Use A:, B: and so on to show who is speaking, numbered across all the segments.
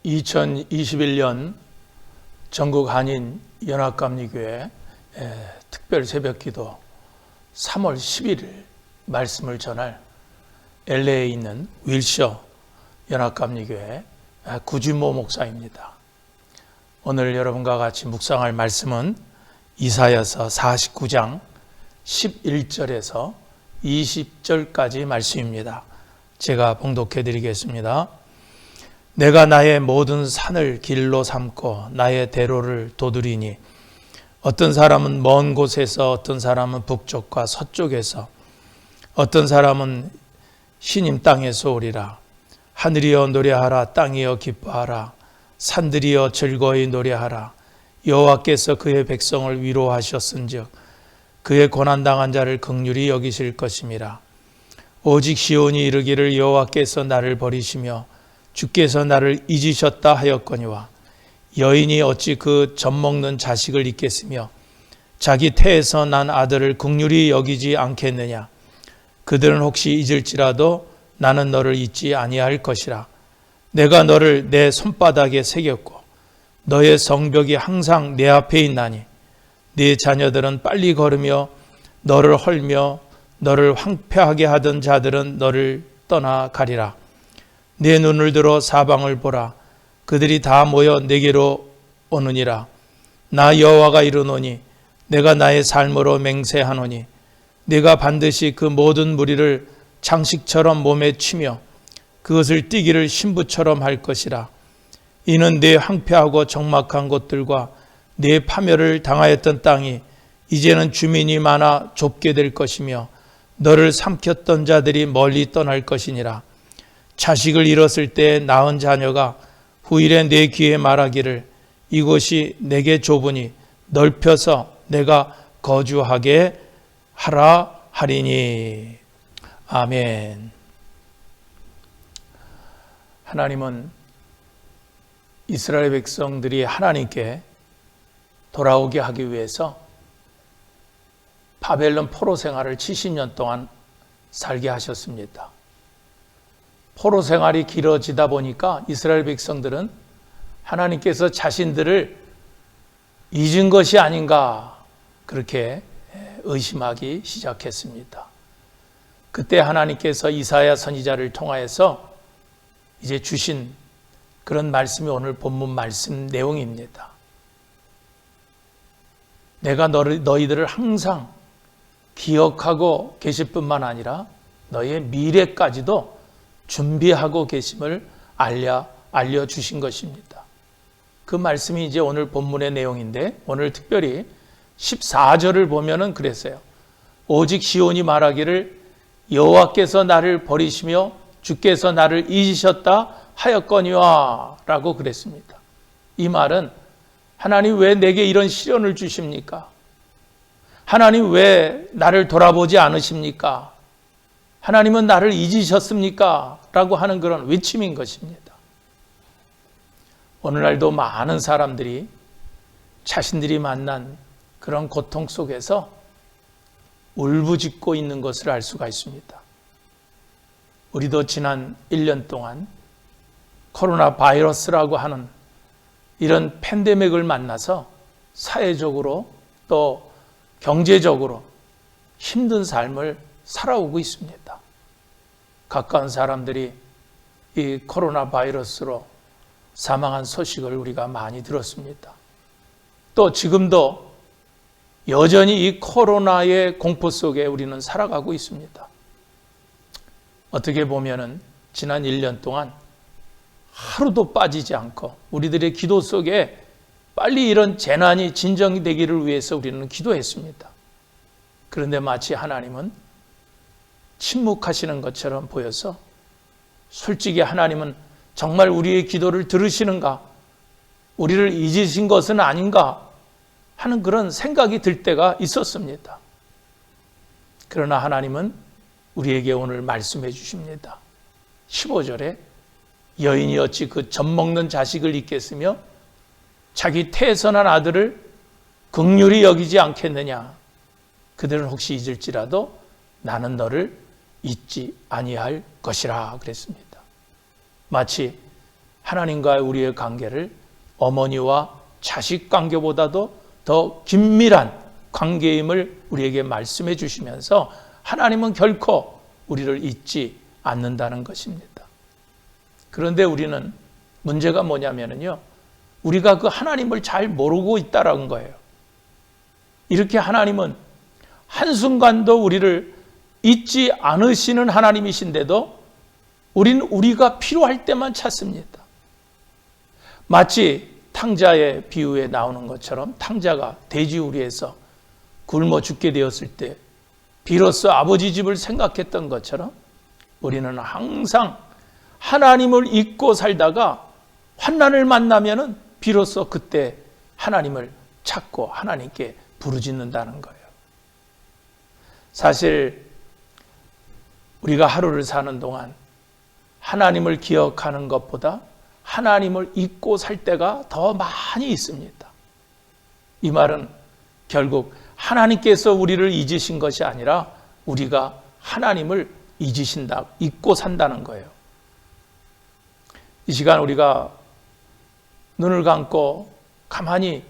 A: (2021년) 전국 한인 연합감리교회 특별 새벽기도 3월 11일 말씀을 전할 LA에 있는 윌셔 연합감리교회 구진모 목사입니다. 오늘 여러분과 같이 묵상할 말씀은 이사야서 49장 11절에서 20절까지 말씀입니다. 제가 봉독해 드리겠습니다. 내가 나의 모든 산을 길로 삼고 나의 대로를 도두리니 어떤 사람은 먼 곳에서, 어떤 사람은 북쪽과 서쪽에서, 어떤 사람은 시님 땅에서 오리라. 하늘이여 노래하라. 땅이여 기뻐하라. 산들이여 즐거이 노래하라. 여호와께서 그의 백성을 위로하셨은즉 그의 고난당한 자를 긍휼히 여기실 것임이라. 오직 시온이 이르기를 여호와께서 나를 버리시며 주께서 나를 잊으셨다 하였거니와 여인이 어찌 그 젖먹는 자식을 잊겠으며 자기 태에서 난 아들을 긍휼히 여기지 않겠느냐. 그들은 혹시 잊을지라도 나는 너를 잊지 아니할 것이라. 내가 너를 내 손바닥에 새겼고 너의 성벽이 항상 내 앞에 있나니 네 자녀들은 빨리 걸으며 너를 헐며 너를 황폐하게 하던 자들은 너를 떠나가리라. 내 눈을 들어 사방을 보라. 그들이 다 모여 내게로 오느니라. 나 여호와가 이르노니 내가 나의 삶으로 맹세하노니 내가 반드시 그 모든 무리를 장식처럼 몸에 치며 그것을 띠기를 신부처럼 할 것이라. 이는 내 황폐하고 적막한 곳들과 내 파멸을 당하였던 땅이 이제는 주민이 많아 좁게 될 것이며 너를 삼켰던 자들이 멀리 떠날 것이니라. 자식을 잃었을 때 낳은 자녀가 후일에 내 귀에 말하기를 이곳이 내게 좁으니 넓혀서 내가 거주하게 하라 하리니. 아멘. 하나님은 이스라엘 백성들이 하나님께 돌아오게 하기 위해서 바벨론 포로 생활을 70년 동안 살게 하셨습니다. 포로 생활이 길어지다 보니까 이스라엘 백성들은 하나님께서 자신들을 잊은 것이 아닌가 그렇게 의심하기 시작했습니다. 그때 하나님께서 이사야 선지자를 통하여서 이제 주신 그런 말씀이 오늘 본문 말씀 내용입니다. 내가 너희들을 항상 기억하고 계실 뿐만 아니라 너희의 미래까지도 준비하고 계심을 알려주신 것입니다. 그 말씀이 이제 오늘 본문의 내용인데 오늘 특별히 14절을 보면은 그랬어요. 오직 시온이 말하기를 여호와께서 나를 버리시며 주께서 나를 잊으셨다 하였거니와 라고 그랬습니다. 이 말은 하나님 왜 내게 이런 시련을 주십니까? 하나님 왜 나를 돌아보지 않으십니까? 하나님은 나를 잊으셨습니까? 라고 하는 그런 외침인 것입니다. 오늘날도 많은 사람들이 자신들이 만난 그런 고통 속에서 울부짖고 있는 것을 알 수가 있습니다. 우리도 지난 1년 동안 코로나 바이러스라고 하는 이런 팬데믹을 만나서 사회적으로 또 경제적으로 힘든 삶을 살아오고 있습니다. 가까운 사람들이 이 코로나 바이러스로 사망한 소식을 우리가 많이 들었습니다. 또 지금도 여전히 이 코로나의 공포 속에 우리는 살아가고 있습니다. 어떻게 보면은 지난 1년 동안 하루도 빠지지 않고 우리들의 기도 속에 빨리 이런 재난이 진정이 되기를 위해서 우리는 기도했습니다. 그런데 마치 하나님은 침묵하시는 것처럼 보여서 솔직히 하나님은 정말 우리의 기도를 들으시는가? 우리를 잊으신 것은 아닌가? 하는 그런 생각이 들 때가 있었습니다. 그러나 하나님은 우리에게 오늘 말씀해 주십니다. 15절에 여인이 어찌 그 젖먹는 자식을 잊겠으며 자기 태선한 아들을 긍휼히 여기지 않겠느냐. 그들은 혹시 잊을지라도 나는 너를 잊지 아니할 것이라 그랬습니다. 마치 하나님과 우리의 관계를 어머니와 자식 관계보다도 더 긴밀한 관계임을 우리에게 말씀해 주시면서 하나님은 결코 우리를 잊지 않는다는 것입니다. 그런데 우리는 문제가 뭐냐면요, 우리가 그 하나님을 잘 모르고 있다라는 거예요. 이렇게 하나님은 한순간도 우리를 잊지 않으시는 하나님이신데도 우리는 우리가 필요할 때만 찾습니다. 마치 탕자의 비유에 나오는 것처럼 탕자가 돼지우리에서 굶어 죽게 되었을 때 비로소 아버지 집을 생각했던 것처럼 우리는 항상 하나님을 잊고 살다가 환난을 만나면은 비로소 그때 하나님을 찾고 하나님께 부르짖는다는 거예요. 사실 우리가 하루를 사는 동안 하나님을 기억하는 것보다 하나님을 잊고 살 때가 더 많이 있습니다. 이 말은 결국 하나님께서 우리를 잊으신 것이 아니라 우리가 하나님을 잊고 산다는 거예요. 이 시간 우리가 눈을 감고 가만히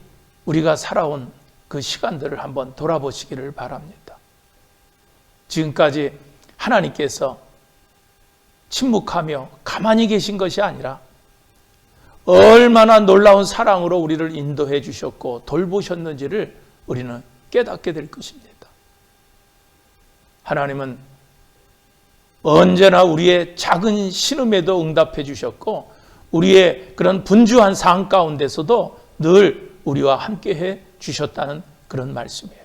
A: 우리가 살아온 그 시간들을 한번 돌아보시기를 바랍니다. 지금까지 하나님께서 침묵하며 가만히 계신 것이 아니라 얼마나 놀라운 사랑으로 우리를 인도해 주셨고 돌보셨는지를 우리는 깨닫게 될 것입니다. 하나님은 언제나 우리의 작은 신음에도 응답해 주셨고 우리의 그런 분주한 삶 가운데서도 늘 우리와 함께해 주셨다는 그런 말씀이에요.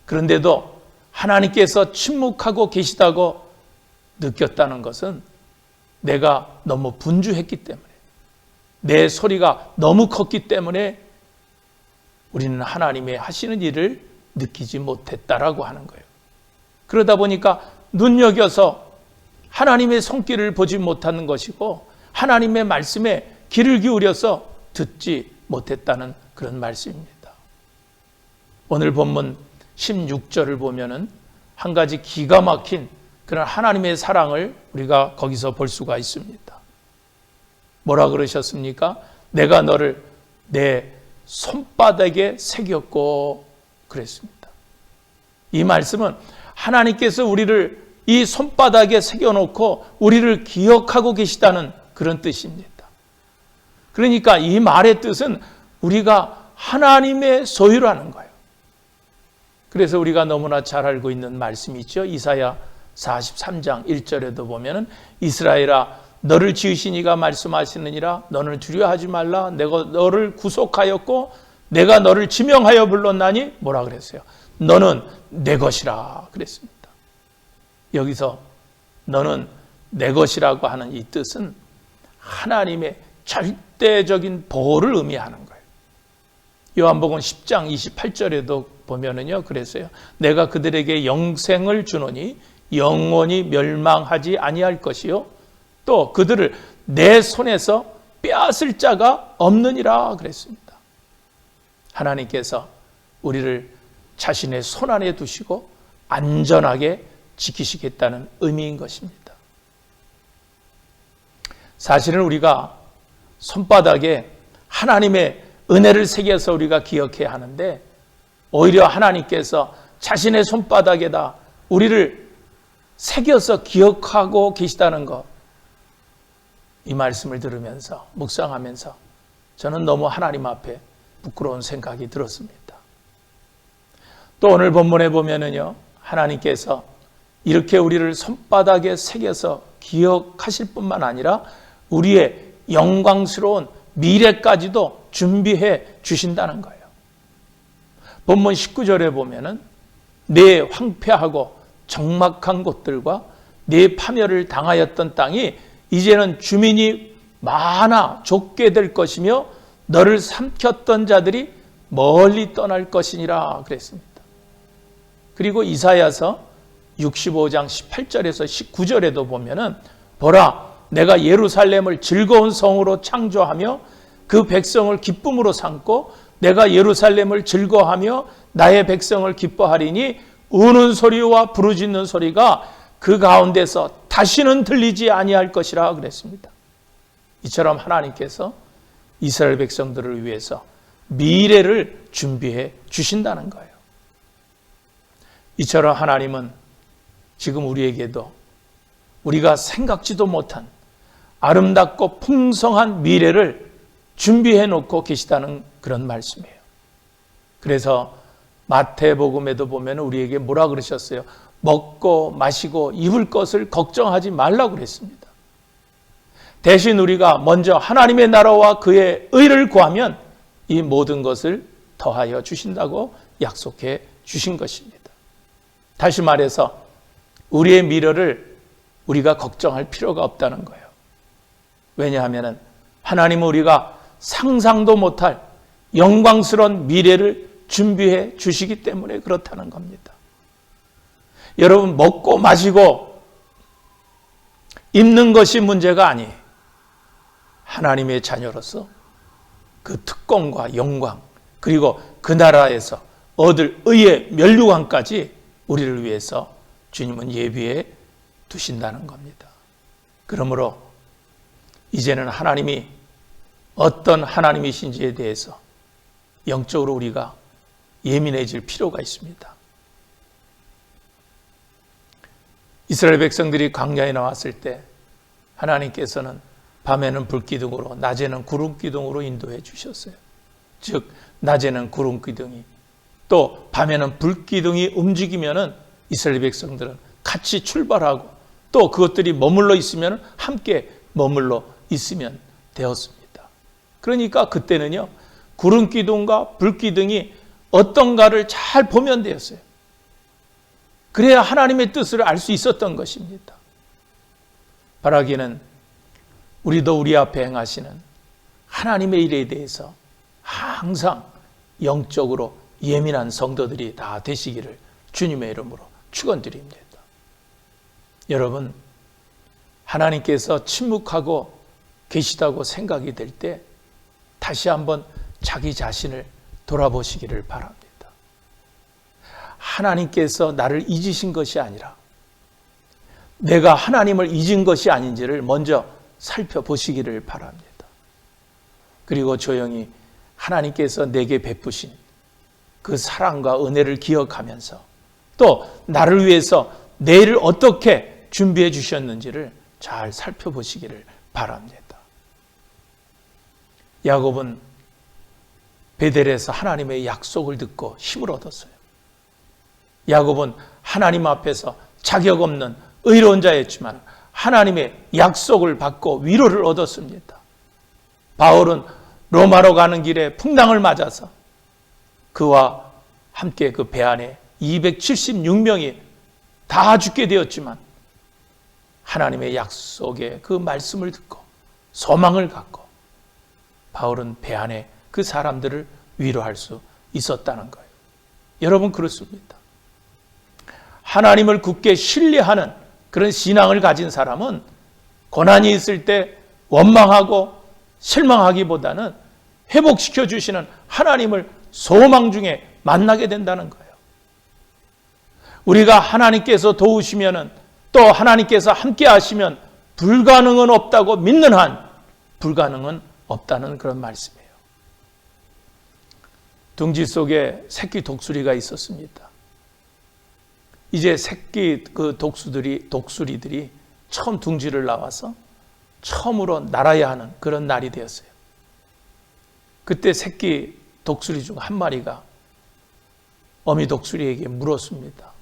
A: 그런데도 하나님께서 침묵하고 계시다고 느꼈다는 것은 내가 너무 분주했기 때문에, 내 소리가 너무 컸기 때문에 우리는 하나님의 하시는 일을 느끼지 못했다라고 하는 거예요. 그러다 보니까 눈여겨서 하나님의 손길을 보지 못하는 것이고 하나님의 말씀에 귀를 기울여서 듣지 못했다는 그런 말씀입니다. 오늘 본문 16절을 보면은 한 가지 기가 막힌 그런 하나님의 사랑을 우리가 거기서 볼 수가 있습니다. 뭐라 그러셨습니까? 내가 너를 내 손바닥에 새겼고 그랬습니다. 이 말씀은 하나님께서 우리를 이 손바닥에 새겨놓고 우리를 기억하고 계시다는 그런 뜻입니다. 그러니까 이 말의 뜻은 우리가 하나님의 소유라는 거예요. 그래서 우리가 너무나 잘 알고 있는 말씀이 있죠. 이사야 43장 1절에도 보면은 이스라엘아 너를 지으신 이가 말씀하시느니라 너는 두려워하지 말라 내가 너를 구속하였고 내가 너를 지명하여 불렀나니 뭐라 그랬어요? 너는 내 것이라 그랬습니다. 여기서 너는 내 것이라고 하는 이 뜻은 하나님의 절대적인 보호를 의미하는 거예요. 요한복음 10장 28절에도 보면은요 그랬어요. 내가 그들에게 영생을 주노니 영원히 멸망하지 아니할 것이요 또 그들을 내 손에서 빼앗을 자가 없느니라 그랬습니다. 하나님께서 우리를 자신의 손 안에 두시고 안전하게 지키시겠다는 의미인 것입니다. 사실은 우리가 손바닥에 하나님의 은혜를 새겨서 우리가 기억해야 하는데 오히려 하나님께서 자신의 손바닥에다 우리를 새겨서 기억하고 계시다는 것, 이 말씀을 들으면서 묵상하면서 저는 너무 하나님 앞에 부끄러운 생각이 들었습니다. 또 오늘 본문에 보면은요, 하나님께서 이렇게 우리를 손바닥에 새겨서 기억하실 뿐만 아니라 우리의 영광스러운 미래까지도 준비해 주신다는 거예요. 본문 19절에 보면은 내 황폐하고 적막한 곳들과 내 파멸을 당하였던 땅이 이제는 주민이 많아 좁게 될 것이며 너를 삼켰던 자들이 멀리 떠날 것이니라 그랬습니다. 그리고 이사야서 65장 18절에서 19절에도 보면은 보라, 내가 예루살렘을 즐거운 성으로 창조하며 그 백성을 기쁨으로 삼고 내가 예루살렘을 즐거워하며 나의 백성을 기뻐하리니 우는 소리와 부르짖는 소리가 그 가운데서 다시는 들리지 아니할 것이라 그랬습니다. 이처럼 하나님께서 이스라엘 백성들을 위해서 미래를 준비해 주신다는 거예요. 이처럼 하나님은 지금 우리에게도 우리가 생각지도 못한 아름답고 풍성한 미래를 준비해 놓고 계시다는 그런 말씀이에요. 그래서 마태복음에도 보면 우리에게 뭐라 그러셨어요? 먹고 마시고 입을 것을 걱정하지 말라고 그랬습니다. 대신 우리가 먼저 하나님의 나라와 그의 의를 구하면 이 모든 것을 더하여 주신다고 약속해 주신 것입니다. 다시 말해서 우리의 미래를 우리가 걱정할 필요가 없다는 거예요. 왜냐하면 하나님은 우리가 상상도 못할 영광스러운 미래를 준비해 주시기 때문에 그렇다는 겁니다. 여러분, 먹고 마시고 입는 것이 문제가 아니에요. 하나님의 자녀로서 그 특권과 영광, 그리고 그 나라에서 얻을 의의 면류관까지 우리를 위해서 주님은 예비해 두신다는 겁니다. 그러므로 이제는 하나님이 어떤 하나님이신지에 대해서 영적으로 우리가 예민해질 필요가 있습니다. 이스라엘 백성들이 광야에 나왔을 때 하나님께서는 밤에는 불기둥으로 낮에는 구름기둥으로 인도해 주셨어요. 즉 낮에는 구름기둥이 또 밤에는 불기둥이 움직이면은 이스라엘 백성들은 같이 출발하고 또 그것들이 머물러 있으면 함께 머물러 있으면 되었습니다. 그러니까 그때는요, 구름기둥과 불기둥이 어떤가를 잘 보면 되었어요. 그래야 하나님의 뜻을 알 수 있었던 것입니다. 바라기는 우리도 우리 앞에 행하시는 하나님의 일에 대해서 항상 영적으로 예민한 성도들이 다 되시기를 주님의 이름으로 축원드립니다. 여러분, 하나님께서 침묵하고 계시다고 생각이 될 때 다시 한번 자기 자신을 돌아보시기를 바랍니다. 하나님께서 나를 잊으신 것이 아니라 내가 하나님을 잊은 것이 아닌지를 먼저 살펴보시기를 바랍니다. 그리고 조용히 하나님께서 내게 베푸신 그 사랑과 은혜를 기억하면서 또 나를 위해서 내일을 어떻게 준비해 주셨는지를 잘 살펴보시기를 바랍니다. 야곱은 베델에서 하나님의 약속을 듣고 힘을 얻었어요. 야곱은 하나님 앞에서 자격 없는 의로운 자였지만 하나님의 약속을 받고 위로를 얻었습니다. 바울은 로마로 가는 길에 풍랑을 맞아서 그와 함께 그 배 안에 276명이 다 죽게 되었지만 하나님의 약속의 그 말씀을 듣고 소망을 갖고 바울은 배 안에 그 사람들을 위로할 수 있었다는 거예요. 여러분, 그렇습니다. 하나님을 굳게 신뢰하는 그런 신앙을 가진 사람은 고난이 있을 때 원망하고 실망하기보다는 회복시켜 주시는 하나님을 소망 중에 만나게 된다는 거예요. 우리가 하나님께서 도우시면은 또 하나님께서 함께 하시면 불가능은 없다고 믿는 한 불가능은 없다는 그런 말씀이에요. 둥지 속에 새끼 독수리가 있었습니다. 이제 새끼 그 독수리들이 처음 둥지를 나와서 처음으로 날아야 하는 그런 날이 되었어요. 그때 새끼 독수리 중 한 마리가 어미 독수리에게 물었습니다.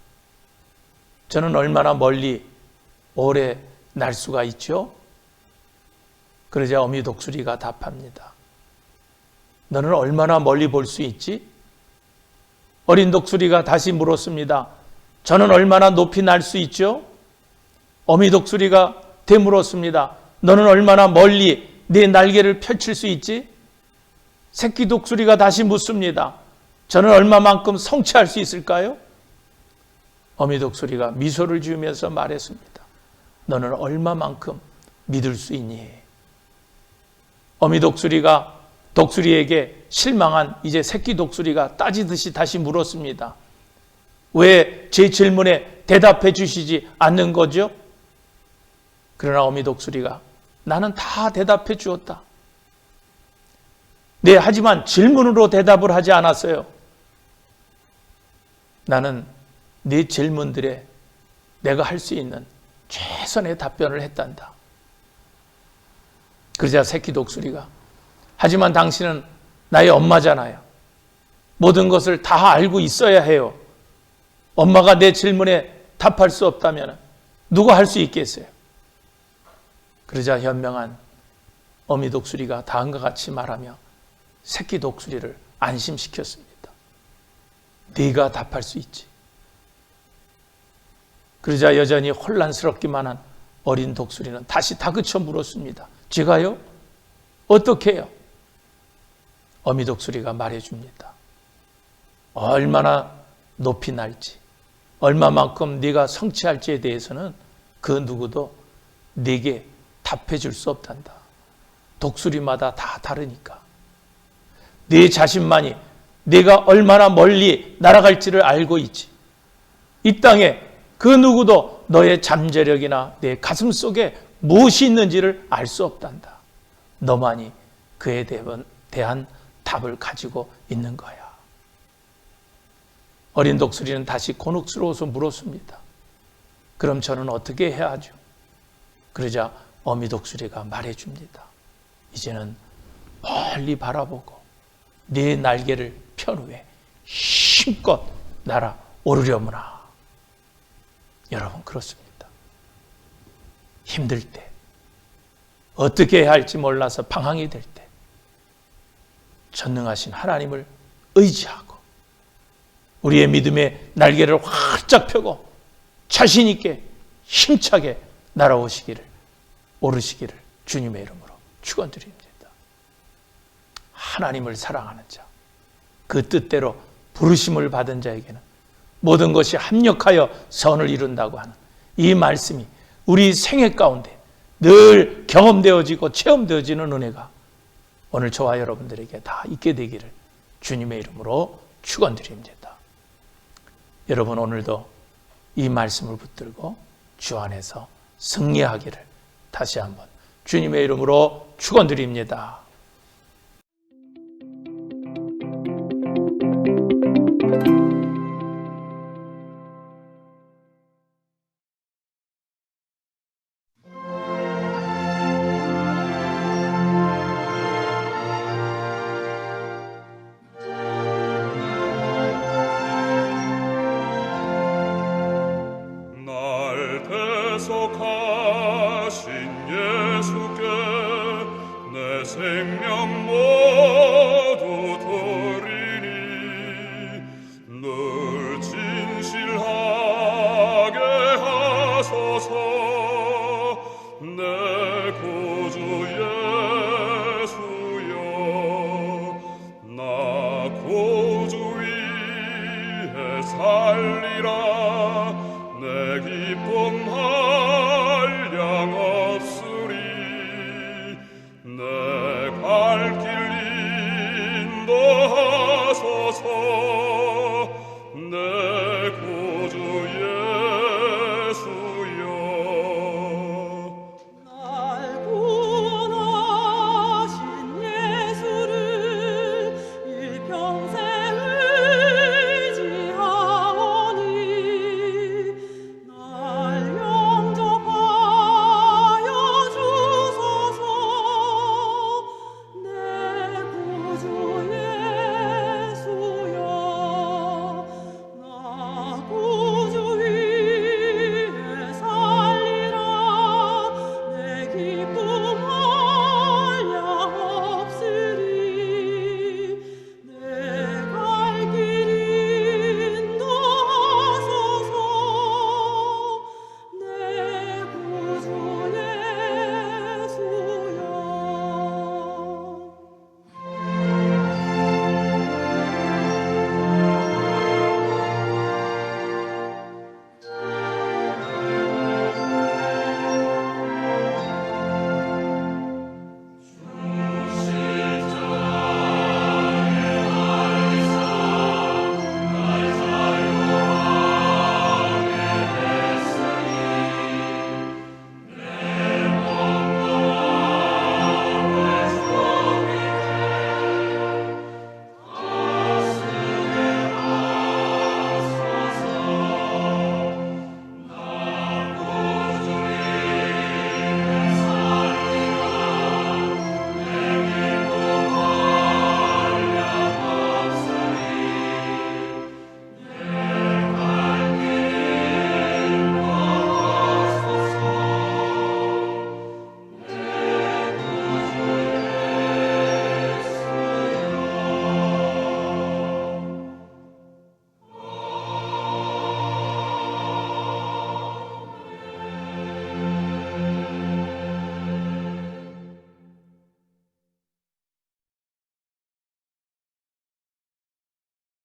A: 저는 얼마나 멀리 오래 날 수가 있죠? 그러자 어미 독수리가 답합니다. 너는 얼마나 멀리 볼 수 있지? 어린 독수리가 다시 물었습니다. 저는 얼마나 높이 날 수 있죠? 어미 독수리가 되물었습니다. 너는 얼마나 멀리 내 날개를 펼칠 수 있지? 새끼 독수리가 다시 묻습니다. 저는 얼마만큼 성취할 수 있을까요? 어미 독수리가 미소를 지으면서 말했습니다. 너는 얼마만큼 믿을 수 있니? 어미 독수리가 독수리에게 실망한 이제 새끼 독수리가 따지듯이 다시 물었습니다. 왜 제 질문에 대답해 주시지 않는 거죠? 그러나 어미 독수리가 나는 다 대답해 주었다. 네, 하지만 질문으로 대답을 하지 않았어요. 나는 네 질문들에 내가 할 수 있는 최선의 답변을 했단다. 그러자 새끼 독수리가 하지만 당신은 나의 엄마잖아요. 모든 것을 다 알고 있어야 해요. 엄마가 내 질문에 답할 수 없다면 누가 할 수 있겠어요? 그러자 현명한 어미 독수리가 다음과 같이 말하며 새끼 독수리를 안심시켰습니다. 네가 답할 수 있지. 그러자 여전히 혼란스럽기만 한 어린 독수리는 다시 다그쳐 물었습니다. 제가요? 어떻게 해요? 어미 독수리가 말해줍니다. 얼마나 높이 날지, 얼마만큼 네가 성취할지에 대해서는 그 누구도 네게 답해 줄 수 없단다. 독수리마다 다 다르니까. 네 자신만이 네가 얼마나 멀리 날아갈지를 알고 있지. 이 땅에 그 누구도 너의 잠재력이나 내 가슴 속에 무엇이 있는지를 알 수 없단다. 너만이 그에 대한 답을 가지고 있는 거야. 어린 독수리는 다시 곤혹스러워서 물었습니다. 그럼 저는 어떻게 해야 하죠? 그러자 어미 독수리가 말해줍니다. 이제는 멀리 바라보고 네 날개를 편 후에 힘껏 날아오르려무나. 여러분, 그렇습니다. 힘들 때, 어떻게 해야 할지 몰라서 방황이 될 때, 전능하신 하나님을 의지하고 우리의 믿음의 날개를 활짝 펴고 자신 있게 힘차게 오르시기를 주님의 이름으로 축원드립니다. 하나님을 사랑하는 자, 그 뜻대로 부르심을 받은 자에게는 모든 것이 합력하여 선을 이룬다고 하는 이 말씀이 우리 생애 가운데 늘 경험되어지고 체험되어지는 은혜가 오늘 저와 여러분들에게 다 있게 되기를 주님의 이름으로 축원드립니다. 여러분, 오늘도 이 말씀을 붙들고 주 안에서 승리하기를 다시 한번 주님의 이름으로 축원드립니다.
B: 계속하신 예수께 내 생명